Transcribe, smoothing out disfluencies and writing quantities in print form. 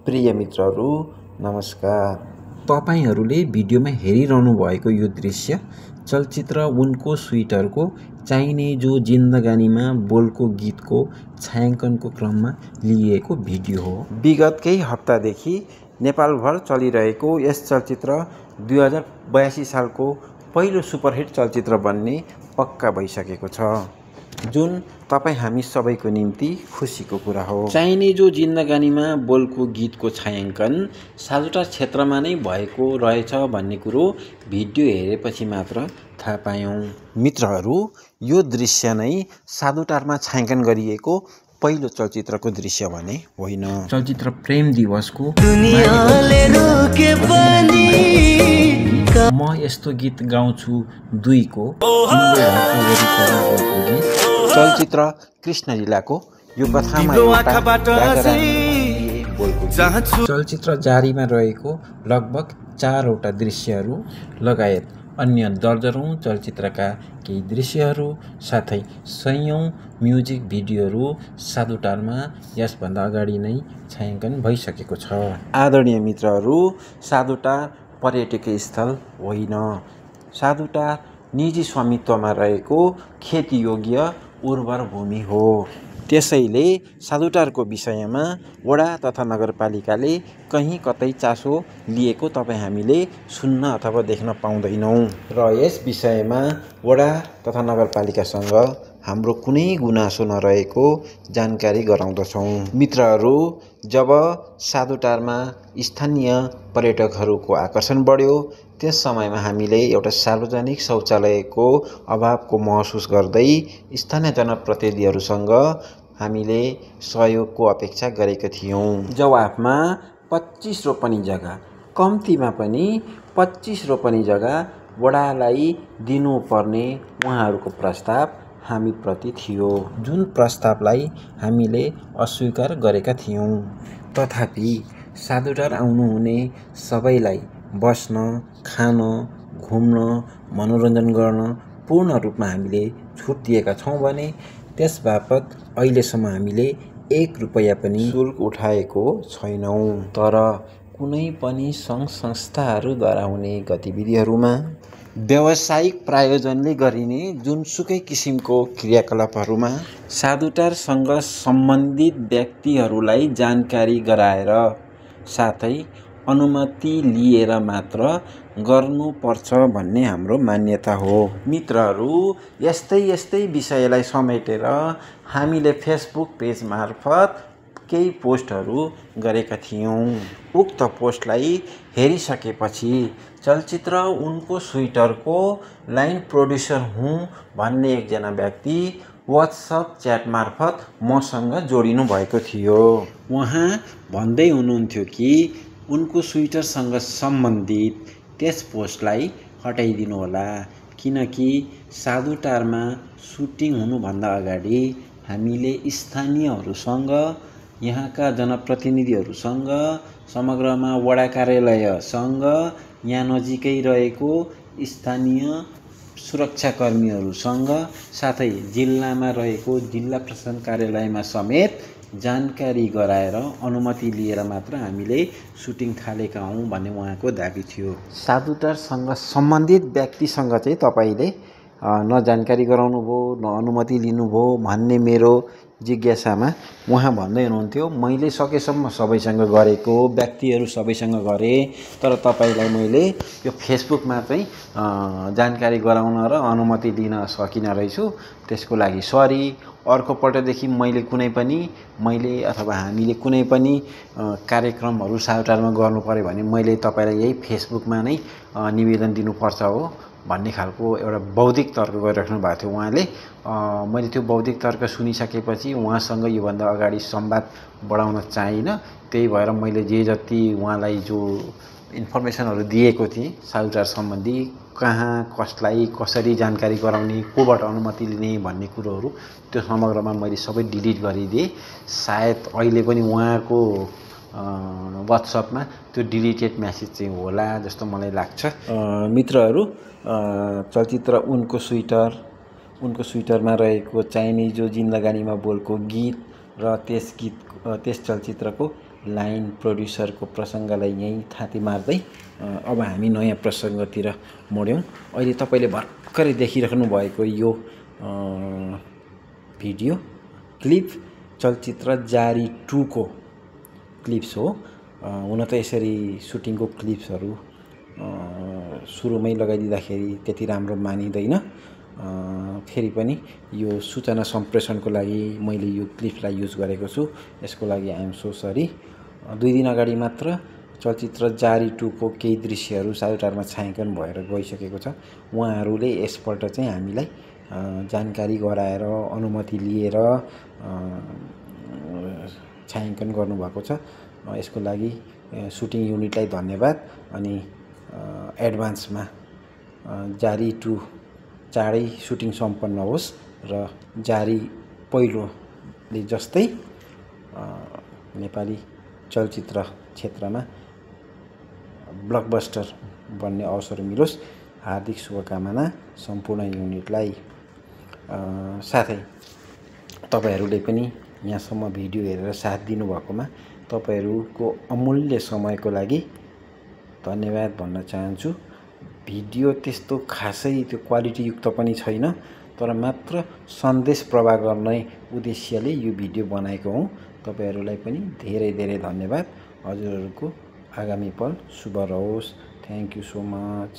प्रिय मित्रहरू नमस्कार। तपाईहरूले भिडियोमा हेरिरहनु भएको यो दृश्य चलचित्र उनको स्वेटरको चाहिने जो जिन्दगानीमा बोलको गीतको छायाङ्कनको क्रममा लिएको भिडियो हो। विगत केही हप्तादेखि नेपालभर चलिरहेको यस चलचित्र 2082 सालको पहिलो सुपरहिट चलचित्र बन्ने पक्का भइसकेको छ, जुन तपाईँ हामी सबैको निम्ति खुसीको कुरा हो। चाहिने जो जिन्दगानीमा बोलको गीतको छायाङ्कन सालुटार क्षेत्रमा नै भएको रहेछ भन्ने कुरो भिडियो हेरेपछि मात्र थाहा पायौँ। मित्रहरू, यो दृश्य नै सालुटारमा छायाङ्कन गरिएको पहिलो चलचित्रको दृश्य भने होइन। चलचित्र प्रेम दिवसको म यस्तो गीत गाउँछु 2 को चलचित्र कृष्णलीलाको यो कथामा चलचित्र जारीमा रहेको लगभग 4वटा दृश्यहरू लगायत अन्य दर्जनौं चलचित्रका केही दृश्यहरू साथै सयौं म्युजिक भिडियोहरू सालुटारमा यसभन्दा अगाडि नै छायाङ्कन भइसकेको छ। आदरणीय मित्रहरू, सालुटार पर्यटकीय स्थल होइन, सालुटार निजी स्वामित्वमा रहेको खेतीयोग्य उर्वर भूमि हो। त्यसैले सालुटारको विषयमा वडा तथा नगरपालिकाले कहीँ कतै चासो लिएको तपाईँ हामीले सुन्न अथवा देख्न पाउँदैनौँ र यस विषयमा वडा तथा नगरपालिकासँग हाम्रो कुनै गुनासो नरहेको जानकारी गराउँदछौँ। मित्रहरू, जब सालुटारमा स्थानीय पर्यटकहरूको आकर्षण बढ्यो त्यस समयमा हामीले एउटा सार्वजनिक शौचालयको अभावको महसुस गर्दै स्थानीय जनप्रतिनिधिहरूसँग हामीले सहयोगको अपेक्षा गरेका थियौँ। जवाफमा 25 रोपनी जग्गा, कम्तीमा पनि 25 रोपनी जग्गा वडालाई दिनुपर्ने उहाँहरूको प्रस्ताव हामीप्रति थियो, जुन प्रस्तावलाई हामीले अस्वीकार गरेका थियौँ। तथापि सालुटार आउनुहुने सबैलाई बस्न, खान, घुम्न, मनोरञ्जन गर्न पूर्ण रूपमा हामीले छुट दिएका छौँ भने त्यसबापत अहिलेसम्म हामीले 1 रुपैयाँ पनि शुल्क उठाएको छैनौँ। तर कुनै पनि सङ्घ संस्थाहरूद्वारा हुने गतिविधिहरूमा व्यावसायिक प्रायोजनले गरिने जुनसुकै किसिमको क्रियाकलापहरूमा सालुटारसँग सम्बन्धित व्यक्तिहरूलाई जानकारी गराएर साथै अनुमति लिएर मात्र गर्नुपर्छ भन्ने हाम्रो मान्यता हो। मित्रहरू, यस्तै विषयलाई समेटेर हामीले फेसबुक पेज मार्फत केही पोस्टहरू गरेका थियौँ। उक्त पोस्टलाई हेरिसकेपछि चलचित्र उनको स्वेटरको लाइन प्रोड्युसर हुँ भन्ने एकजना व्यक्ति व्हाट्सएप च्याट मार्फत मसँग जोडिनु भएको थियो। उहाँ भन्दै हुनुहुन्थ्यो कि उनको स्वेटरसँग सम्बन्धित त्यस पोस्टलाई हटाइदिनु होला, किनकि सालुटारमा सुटिङ हुनुभन्दा अगाडि हामीले स्थानीयहरूसँग, यहाँका जनप्रतिनिधिहरूसँग, समग्रमा वडा कार्यालयसँग, यहाँ नजिकै रहेको स्थानीय सुरक्षाकर्मीहरूसँग साथै जिल्लामा रहेको जिल्ला प्रशासन कार्यालयमा समेत जानकारी गराएर अनुमति लिएर मात्र हामीले सुटिङ थालेका हौँ भन्ने उहाँको दाबी थियो। सालुटारसँग सम्बन्धित व्यक्तिसँग चाहिँ तपाईँले न जानकारी गराउनु भयो न अनुमति लिनुभयो भन्ने मेरो जिज्ञासामा उहाँ भन्दै हुनुहुन्थ्यो, मैले सकेसम्म सबैसँग गरेको, व्यक्तिहरू सबैसँग गरेँ, तर तपाईँलाई मैले यो फेसबुकमा चाहिँ जानकारी गराउन र अनुमति दिन सकिनँ रहेछु, त्यसको लागि सरी। अर्कोपल्टदेखि मैले अथवा हामीले कुनै पनि कार्यक्रमहरू सालुटारमा गर्नु पर्यो भने मैले तपाईँलाई यही फेसबुकमा नै निवेदन दिनुपर्छ हो भन्ने खालको एउटा बौद्धिक तर्क गरिराख्नु भएको थियो उहाँले। मैले त्यो बौद्धिक तर्क सुनिसकेपछि उहाँसँग योभन्दा अगाडि संवाद बढाउन चाहिनँ। त्यही भएर मैले जे जति उहाँलाई जो इन्फर्मेसनहरू दिएको थिएँ सालुटार सम्बन्धी, कहाँ कसलाई कसरी जानकारी गराउने, कोबाट अनुमति लिने भन्ने कुरोहरू, त्यो समग्रमा मैले सबै डिलिट गरिदिएँ। सायद अहिले पनि उहाँको व्हाट्सएपमा त्यो डिलिटेड मेसेज चाहिँ होला जस्तो मलाई लाग्छ। मित्रहरू, चलचित्र उनको स्वेटरमा रहेको चाहिने जो जिन्दगानीमा बोलको गीत र त्यस चलचित्रको लाइन प्रोड्युसरको प्रसङ्गलाई यहीँ थाती मार्दै अब हामी नयाँ प्रसङ्गतिर मोड्यौँ। अहिले तपाईँले भर्खरै देखिराख्नु भएको यो भिडियो क्लिप चलचित्र जारी 2 को क्लिप्स हो। हुन त यसरी सुटिङको क्लिप्सहरू सुरुमै लगाइदिँदाखेरि त्यति राम्रो मानिँदैन। फेरि पनि यो सूचना सम्प्रेषणको लागि मैले यो क्लिप्सलाई युज गरेको छु। यसको लागि आइ एम सो सरी। 2 दिन अगाडि मात्र चलचित्र जारी 2 को केही दृश्यहरू सालुटारमा छायाङ्कन भएर गइसकेको छ। उहाँहरूले यसपल्ट चाहिँ हामीलाई जानकारी गराएर अनुमति लिएर छायाङ्कन गर्नुभएको छ। यसको लागि सुटिङ युनिटलाई धन्यवाद। अनि एडभान्समा जारी 2 चाँडै सुटिङ सम्पन्न होस् र जारी पहिलोले जस्तै नेपाली चलचित्र क्षेत्रमा ब्लकबस्टर बन्ने अवसर मिलोस्। हार्दिक शुभकामना सम्पूर्ण युनिटलाई। साथै तपाईहरूले पनि यहाँसम्म भिडियो हेरेर साथ दिनुभएकोमा तपाईहरूको अमूल्य समयको लागि धन्यवाद भन्न चाहन्छु। भिडियो त्यस्तो खासै त्यो क्वालिटीयुक्त पनि छैन, तर मात्र सन्देश प्रवाह गर्ने उद्देश्यले यो भिडियो बनाएको हुँ। तपाईहरूलाई पनि धेरै धेरै धन्यवाद। हजुरहरूको आगामी पल शुभ रहोस्। Thank you so much.